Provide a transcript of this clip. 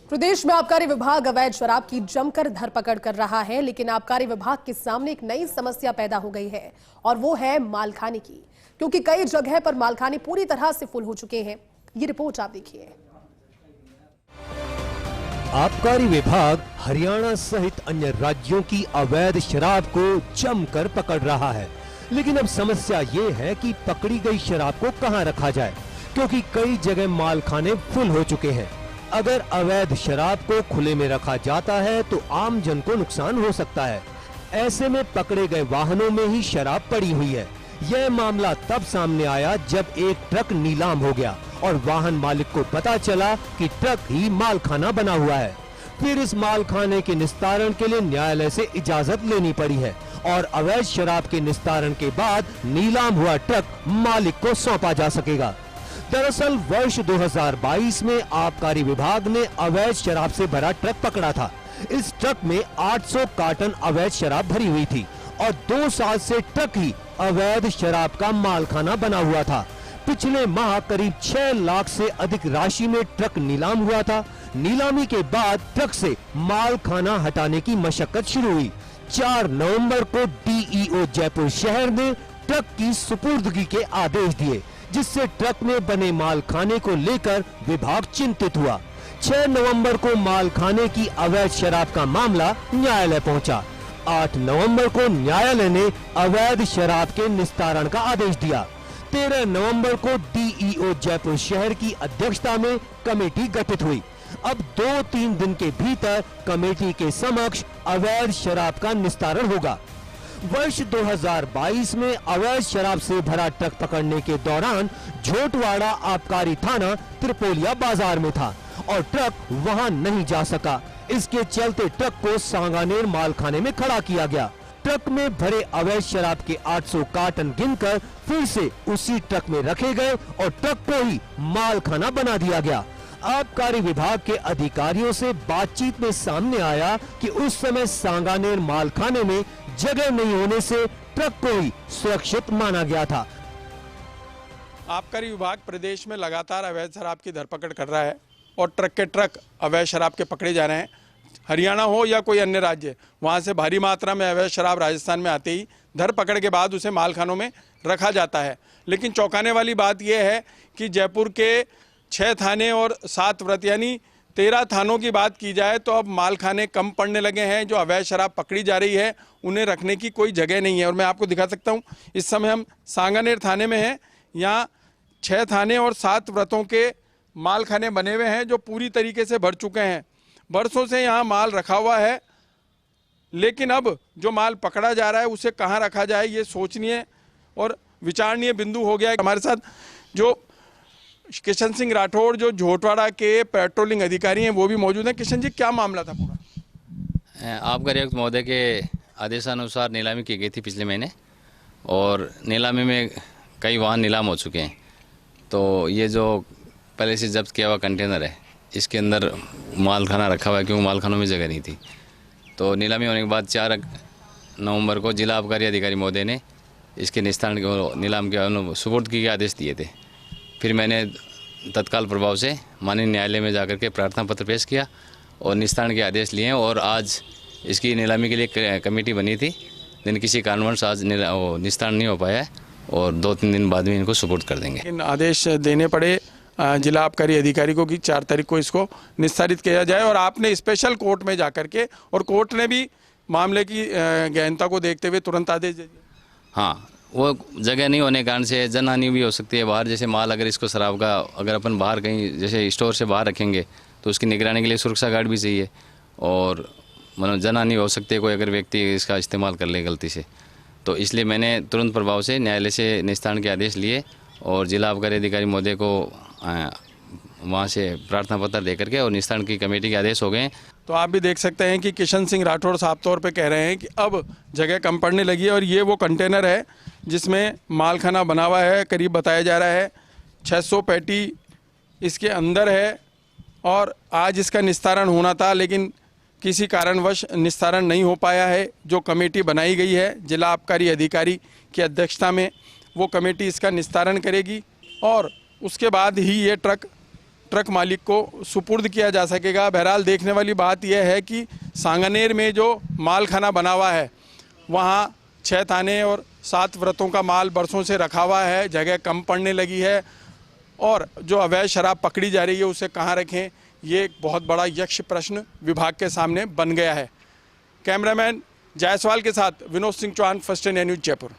प्रदेश में आबकारी विभाग अवैध शराब की जमकर धरपकड़ कर रहा है, लेकिन आबकारी विभाग के सामने एक नई समस्या पैदा हो गई है और वो है मालखाने की, क्योंकि कई जगह पर मालखाने पूरी तरह से फुल हो चुके हैं। ये रिपोर्ट आप देखिए। आबकारी विभाग हरियाणा सहित अन्य राज्यों की अवैध शराब को जमकर पकड़ रहा है, लेकिन अब समस्या ये है कि पकड़ी गई शराब को कहां रखा जाए, क्योंकि कई जगह मालखाने फुल हो चुके हैं। अगर अवैध शराब को खुले में रखा जाता है तो आम जन को नुकसान हो सकता है। ऐसे में पकड़े गए वाहनों में ही शराब पड़ी हुई है। यह मामला तब सामने आया जब एक ट्रक नीलाम हो गया और वाहन मालिक को पता चला कि ट्रक ही मालखाना बना हुआ है। फिर इस मालखाने के निस्तारण के लिए न्यायालय से इजाजत लेनी पड़ी है और अवैध शराब के निस्तारण के बाद नीलाम हुआ ट्रक मालिक को सौंपा जा सकेगा। दरअसल वर्ष 2022 में आबकारी विभाग ने अवैध शराब से भरा ट्रक पकड़ा था। इस ट्रक में 800 कार्टन अवैध शराब भरी हुई थी और 2 साल से ट्रक ही अवैध शराब का मालखाना बना हुआ था। पिछले माह करीब 6 लाख से अधिक राशि में ट्रक नीलाम हुआ था। नीलामी के बाद ट्रक से मालखाना हटाने की मशक्कत शुरू हुई। 4 नवंबर को डीईओ जयपुर शहर ने ट्रक की सुपुर्दगी के आदेश दिए, जिससे ट्रक में बने मालखाने को लेकर विभाग चिंतित हुआ। 6 नवंबर को मालखाने की अवैध शराब का मामला न्यायालय पहुंचा। 8 नवंबर को न्यायालय ने अवैध शराब के निस्तारण का आदेश दिया। 13 नवंबर को डीईओ जयपुर शहर की अध्यक्षता में कमेटी गठित हुई। अब 2-3 दिन के भीतर कमेटी के समक्ष अवैध शराब का निस्तारण होगा। वर्ष 2022 में अवैध शराब से भरा ट्रक पकड़ने के दौरान झोटवाड़ा आबकारी थाना त्रिपोलिया बाजार में था और ट्रक वहां नहीं जा सका। इसके चलते ट्रक को सांगानेर मालखाने में खड़ा किया गया। ट्रक में भरे अवैध शराब के 800 कार्टन गिनकर फिर से उसी ट्रक में रखे गए और ट्रक को ही मालखाना बना दिया गया। आबकारी विभाग के अधिकारियों से बातचीत में सामने आया कि उस समय सांगानेर मालखाने में जगह नहीं होने से ट्रक को ही सुरक्षित माना गया था। आबकारी विभाग प्रदेश में लगातार अवैध शराब की धरपकड़ कर रहा है और ट्रक के ट्रक अवैध शराब के पकड़े जा रहे हैं। हरियाणा हो या कोई अन्य राज्य, वहां से भारी मात्रा में अवैध शराब राजस्थान में आते ही धरपकड़ के बाद उसे मालखानों में रखा जाता है। लेकिन चौंकाने वाली बात यह है कि जयपुर के 6 थाने और 7 व्रत यानी 13 थानों की बात की जाए तो अब मालखाने कम पड़ने लगे हैं। जो अवैध शराब पकड़ी जा रही है उन्हें रखने की कोई जगह नहीं है। और मैं आपको दिखा सकता हूं, इस समय हम सांगानेर थाने में हैं। यहाँ 6 थाने और 7 व्रतों के मालखाने बने हुए हैं जो पूरी तरीके से भर चुके हैं। बरसों से यहाँ माल रखा हुआ है, लेकिन अब जो माल पकड़ा जा रहा है उसे कहाँ रखा जाए ये सोचनीय और विचारणीय बिंदु हो गया है। हमारे साथ जो किशन सिंह राठौड़ जो झोटवाड़ा के पेट्रोलिंग अधिकारी हैं वो भी मौजूद हैं। किशन जी, क्या मामला था पूरा? आबकारी आयुक्त महोदय के आदेशानुसार नीलामी की गई थी पिछले महीने और नीलामी में कई वाहन नीलाम हो चुके हैं। तो ये जो पहले से जब्त किया हुआ कंटेनर है इसके अंदर मालखाना रखा हुआ है, क्योंकि मालखानों में जगह नहीं थी। तो नीलामी होने के बाद 4 नवंबर को जिला आबकारी अधिकारी महोदय ने इसके निस्तारण के नीलाम के सुपुर्दगी के आदेश दिए थे। फिर मैंने तत्काल प्रभाव से माननीय न्यायालय में जाकर के प्रार्थना पत्र पेश किया और निस्तारण के आदेश लिए और आज इसकी नीलामी के लिए कमेटी बनी थी, लेकिन किसी कारणवश आज निस्तारण नहीं हो पाया है और 2-3 दिन बाद में इनको सुपुर्द कर देंगे। इन आदेश देने पड़े जिला आबकारी अधिकारी को कि 4 तारीख को इसको निस्तारित किया जाए और आपने स्पेशल कोर्ट में जाकर के, और कोर्ट ने भी मामले की गहनता को देखते हुए तुरंत आदेश दे दिया। हाँ, वो जगह नहीं होने के कारण से जनहानि भी हो सकती है। बाहर जैसे माल अगर इसको शराब का अगर अपन बाहर कहीं जैसे स्टोर से बाहर रखेंगे तो उसकी निगरानी के लिए सुरक्षा गार्ड भी चाहिए और मतलब जनहानि हो सकती है, कोई अगर व्यक्ति इसका इस्तेमाल कर ले गलती से। तो इसलिए मैंने तुरंत प्रभाव से न्यायालय से निस्तारण के आदेश लिए और जिला आबकारी अधिकारी महोदय को वहाँ से प्रार्थना पत्र दे करके और निस्तारण की कमेटी के आदेश हो गए। तो आप भी देख सकते हैं कि किशन सिंह राठौड़ साफ तौर पे कह रहे हैं कि अब जगह कम पड़ने लगी है और ये वो कंटेनर है जिसमें मालखाना बना हुआ है। करीब बताया जा रहा है 600 पेटी इसके अंदर है और आज इसका निस्तारण होना था, लेकिन किसी कारणवश निस्तारण नहीं हो पाया है। जो कमेटी बनाई गई है जिला आबकारी अधिकारी की अध्यक्षता में, वो कमेटी इसका निस्तारण करेगी और उसके बाद ही ये ट्रक ट्रक मालिक को सुपुर्द किया जा सकेगा। बहरहाल देखने वाली बात यह है कि सांगनेर में जो मालखाना बना हुआ है वहाँ 6 थाने और 7 व्रतों का माल बरसों से रखा हुआ है, जगह कम पड़ने लगी है और जो अवैध शराब पकड़ी जा रही है उसे कहाँ रखें, ये एक बहुत बड़ा यक्ष प्रश्न विभाग के सामने बन गया है। कैमरामैन जायसवाल के साथ Vinod Singh Chauhan, First India News, Jaipur.